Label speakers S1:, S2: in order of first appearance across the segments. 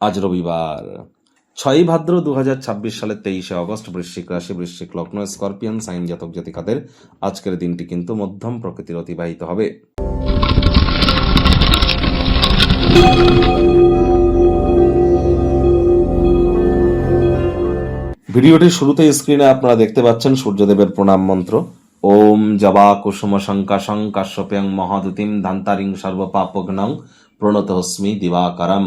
S1: আজ রবিবার 6ই ভাদ্র 2026 সালের 23শে অগস্ট। বৃশ্চিক রাশি, বৃশ্চিক লগ্ন, স্করপিয়ান সাইন জাতক জাতিকাদের আজকের দিনটি কিন্তু মধ্যম প্রকৃতির অতিবাহিত হবে। ভিডিওটির শুরুতে স্ক্রিনে আপনারা দেখতে পাচ্ছেন সূর্যদেবের প্রণাম মন্ত্র। ওম জবা কুসুম শঙ্কাশং কাশ্যপ্যং মহাদুতিম ধান্তারিং সর্বপাপঘ্নং প্রণতহস্মি দিবাকারম।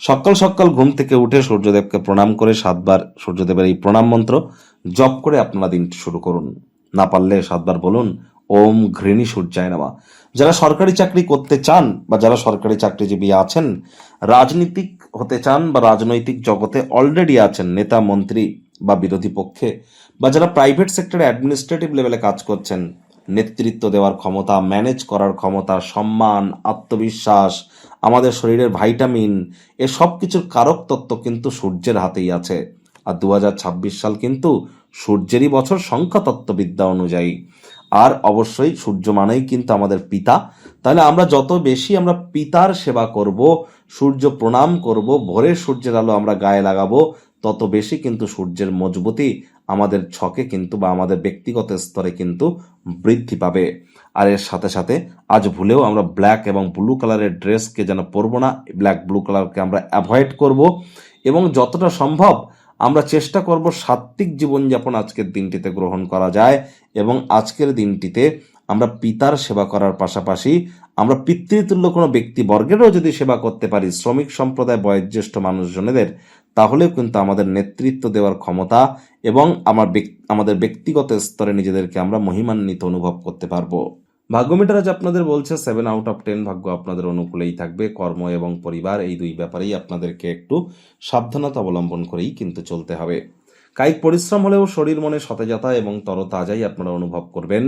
S1: সকাল সকাল ঘুম থেকে উঠে সূর্যদেবকে প্রণাম করে 7 বার সূর্যদেবের এই প্রণাম মন্ত্র জপ করে আপনারা দিনটি শুরু করুন। না পারলে 7 বার বলুন ওম ঘৃণী সূর্যায় নমঃ। যারা সরকারি চাকরি করতে চান বা যারা সরকারি চাকরিজীবী আছেন, রাজনীতিক হতে চান বা রাজনৈতিক জগতে অলরেডি আছেন, নেতা মন্ত্রী বা বিরোধী পক্ষে, বা যারা প্রাইভেট সেক্টরে অ্যাডমিনিস্ট্রেটিভ লেভেলে কাজ করছেন, নেতৃত্ব দেওয়ার ক্ষমতা, ম্যানেজ করার ক্ষমতা, সম্মান, আত্মবিশ্বাস, আমাদের শরীরের ভাইটামিন, এ সব কিছুর কারক তত্ত্ব কিন্তু সূর্যের হাতেই আছে। আর 2026 সাল কিন্তু সূর্যেরই বছর সংখ্যা তত্ত্ববিদ্যা অনুযায়ী। আর অবশ্যই সূর্য মানেই কিন্তু আমাদের পিতা। তাহলে আমরা যত বেশি আমরা পিতার সেবা করব, সূর্য প্রণাম করব, ভোরের সূর্যের আলো আমরা গায়ে লাগাবো, তত বেশি কিন্তু সূর্যের মজবুতি আমাদের ছকে কিন্তু বা আমাদের ব্যক্তিগত স্তরে কিন্তু বৃদ্ধি পাবে। আর এর সাথে সাথে আজ ভুলেও আমরা ব্ল্যাক এবং ব্লু কালারের ড্রেসকে যেন পরবো না, ব্ল্যাক ব্লু কালারকে আমরা অ্যাভয়েড করব এবং যতটা সম্ভব আমরা চেষ্টা করব সাত্ত্বিক জীবনযাপন আজকের দিনটিতে গ্রহণ করা যায়। এবং আজকের দিনটিতে আমরা পিতার সেবা করার পাশাপাশি আমরা পিতৃতুল্য কোনো ব্যক্তিবর্গেরও যদি সেবা করতে পারি, শ্রমিক সম্প্রদায়, বয়োজ্যেষ্ঠ মানুষজনেদের, তাহলেও কিন্তু আমাদের নেতৃত্ব দেওয়ার ক্ষমতা এবং আমাদের ব্যক্তিগত স্তরে নিজেদেরকে আমরা মহিমান্বিত অনুভব করতে পারবো। ভাগ্যমিটার আজ আপনাদের বলছে 7 আউট অফ 10 ভাগ্য আপনাদের অনুকূলেই থাকবে। কর্ম এবং পরিবার এই দুই ব্যাপারেই আপনাদেরকে একটু সাবধানতা অবলম্বন করেই কিন্তু চলতে হবে। কায়িক পরিশ্রম হলেও শরীর মনে সতেজতা এবং তরতাজাই আপনারা অনুভব করবেন।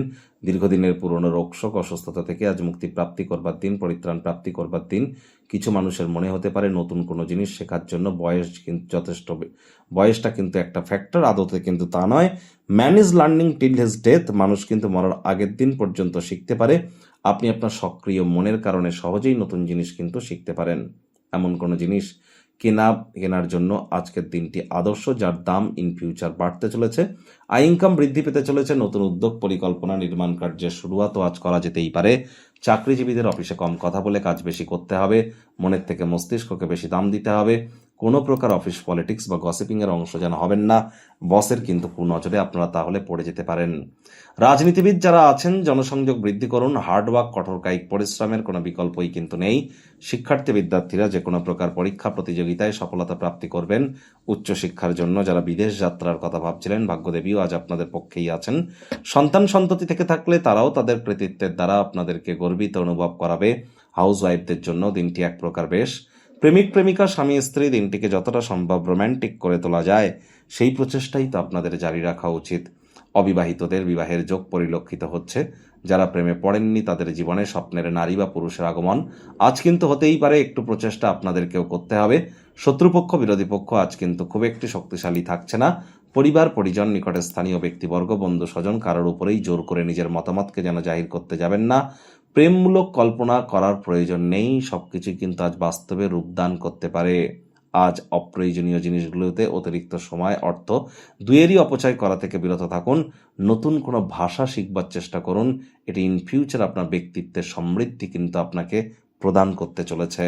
S1: দীর্ঘদিনের পুরনো রোগশোক, অসুস্থতা থেকে আজ মুক্তি প্রাপ্তি করবার দিন, পরিত্রাণ প্রাপ্তি করবার দিন। কিছু মানুষের মনে হতে পারে নতুন কোনো জিনিস শেখার জন্য বয়স কিন্তু যথেষ্ট, বয়সটা কিন্তু একটা ফ্যাক্টর, আদতে কিন্তু তা নয়। Man is learning till his death. মানুষ কিন্তু মরার আগের দিন পর্যন্ত শিখতে পারে। আপনি আপনার সক্রিয় মনের কারণে সহজেই নতুন জিনিস কিন্তু শিখতে পারেন। এমন কোনো জিনিস কেনার জন্য আজকের দিনটি আদর্শ, যার দাম ইন ফিউচার বাড়তে চলেছে। আয় ইনকাম বৃদ্ধি পেতে চলেছে। নতুন উদ্যোগ, পরিকল্পনা, নির্মাণ কার্যের শুরুয়াতও আজ করা যেতেই পারে। চাকরিজীবীদের অফিসে কম কথা বলে কাজ বেশি করতে হবে। মনের থেকে মস্তিষ্ককে বেশি দাম দিতে হবে। কোনো প্রকার অফিস পলিটিক্স বা গসিপিংয়ের অংশ যেন হবেন না। বসের কিন্তু কুনজরে আপনারা তাহলে পড়ে যেতে পারেন। রাজনীতিবিদ যারা আছেন, জনসংযোগ বৃদ্ধি করুন। হার্ডওয়ার্ক, কঠোর কায়িক পরিশ্রমের কোনো বিকল্পই কিন্তু নেই। শিক্ষার্থী বিদ্যার্থীরা যে কোনো প্রকার পরীক্ষা প্রতিযোগিতায় সফলতা প্রাপ্তি করবেন। উচ্চশিক্ষার জন্য যারা বিদেশ যাত্রার কথা ভাবছিলেন, ভাগ্যদেবীও আজ আপনাদের পক্ষেই আছেন। সন্তান সন্ততি থেকে থাকলে তারাও তাদের কৃতিত্বের দ্বারা আপনাদেরকে গর্বিত অনুভব করাবে। হাউস ওয়াইফদের জন্য দিনটি এক প্রকার বেশ। প্রেমিক প্রেমিকা, স্বামী স্ত্রী, দিনটিকে যতটা সম্ভব রোম্যান্টিক করে তোলা যায় সেই প্রচেষ্টাই তো আপনাদের জারি রাখা উচিত। অবিবাহিতদের বিবাহের যোগ পরিলক্ষিত হচ্ছে। যারা প্রেমে পড়েননি তাদের জীবনে স্বপ্নের নারী বা পুরুষের আগমন আজ কিন্তু হতেই পারে। একটু প্রচেষ্টা আপনাদেরকেও করতে হবে। শত্রুপক্ষ, বিরোধী পক্ষ আজ কিন্তু খুব একটি শক্তিশালী থাকছে না। পরিবার, পরিজন, নিকটের স্থানীয় ব্যক্তিবর্গ, বন্ধু স্বজন, কারোর উপরেই জোর করে নিজের মতামতকে যেন জাহির করতে যাবেন না। প্রেমমূলক কল্পনা করার প্রয়োজন নেই। সবকিছু কিন্তু আজ বাস্তবে রূপদান করতে পারে। আজ অপ্রয়োজনীয় জিনিসগুলোতে অতিরিক্ত সময়, অর্থ দুয়েরই অপচয় করা থেকে বিরত থাকুন। নতুন কোনো ভাষা শিখবার চেষ্টা করুন। এটি ইন ফিউচার আপনার ব্যক্তিত্বের সমৃদ্ধি কিন্তু আপনাকে প্রদান করতে চলেছে।